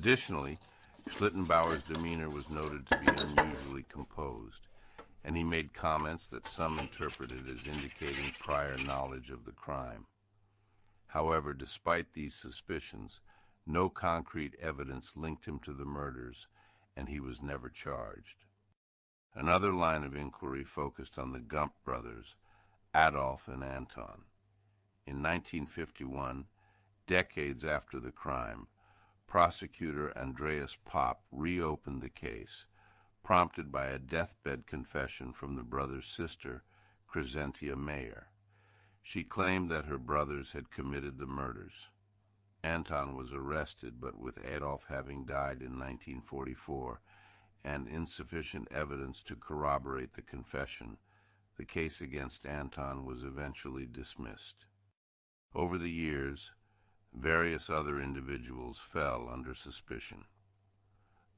Additionally, Schlittenbauer's demeanor was noted to be unusually composed, and he made comments that some interpreted as indicating prior knowledge of the crime. However, despite these suspicions, no concrete evidence linked him to the murders, and he was never charged. Another line of inquiry focused on the Gump brothers, Adolf and Anton. In 1951, decades after the crime, prosecutor Andreas Popp reopened the case, prompted by a deathbed confession from the brothers' sister, Crescentia Mayer. She claimed that her brothers had committed the murders. Anton was arrested, but with Adolf having died in 1944 and insufficient evidence to corroborate the confession, the case against Anton was eventually dismissed. Over the years, various other individuals fell under suspicion.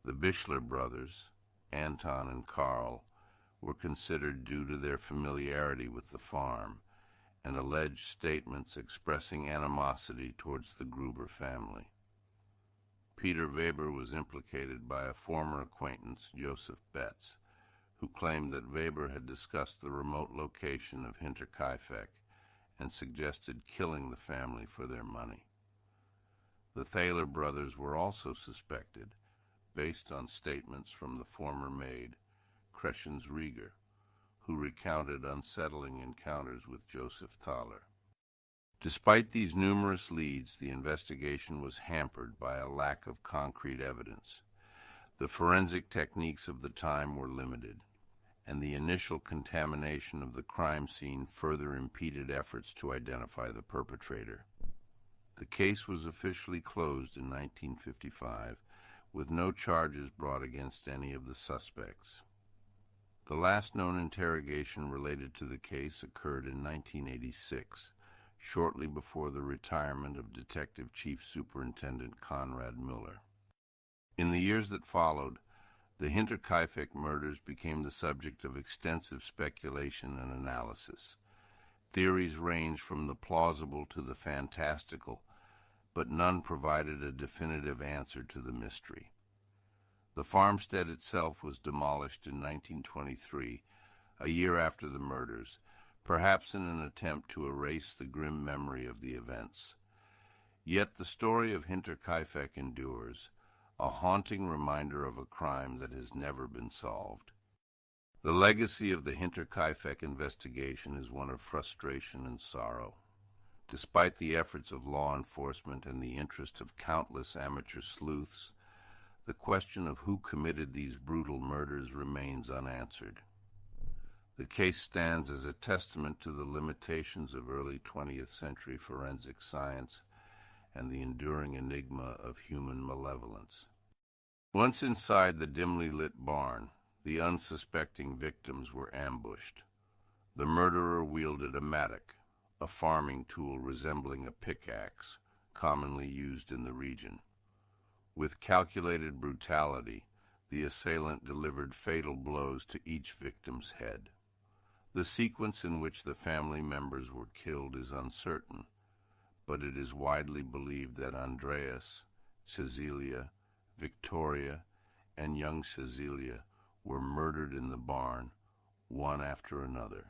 The Bischler brothers, Anton and Karl, were considered due to their familiarity with the farm and alleged statements expressing animosity towards the Gruber family. Peter Weber was implicated by a former acquaintance, Joseph Betz, who claimed that Weber had discussed the remote location of Hinterkaifeck and suggested killing the family for their money. The Thaler brothers were also suspected, based on statements from the former maid, Crescens Rieger, who recounted unsettling encounters with Joseph Thaler. Despite these numerous leads, the investigation was hampered by a lack of concrete evidence. The forensic techniques of the time were limited, and the initial contamination of the crime scene further impeded efforts to identify the perpetrator. The case was officially closed in 1955, with no charges brought against any of the suspects. The last known interrogation related to the case occurred in 1986, shortly before the retirement of Detective Chief Superintendent Conrad Müller. In the years that followed, the Hinterkaifeck murders became the subject of extensive speculation and analysis. Theories ranged from the plausible to the fantastical, but none provided a definitive answer to the mystery. The farmstead itself was demolished in 1923, a year after the murders, perhaps in an attempt to erase the grim memory of the events. Yet the story of Hinterkaifeck endures, a haunting reminder of a crime that has never been solved. The legacy of the Hinterkaifeck investigation is one of frustration and sorrow. Despite the efforts of law enforcement and the interest of countless amateur sleuths, the question of who committed these brutal murders remains unanswered. The case stands as a testament to the limitations of early 20th century forensic science and the enduring enigma of human malevolence. Once inside the dimly lit barn, the unsuspecting victims were ambushed. The murderer wielded a mattock, a farming tool resembling a pickaxe, commonly used in the region. With calculated brutality, the assailant delivered fatal blows to each victim's head. The sequence in which the family members were killed is uncertain, but it is widely believed that Andreas, Cecilia, Victoria, and young Cecilia were murdered in the barn, one after another.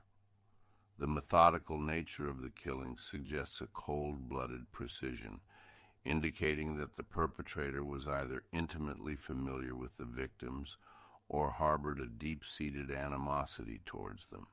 The methodical nature of the killing suggests a cold-blooded precision, indicating that the perpetrator was either intimately familiar with the victims or harbored a deep-seated animosity towards them.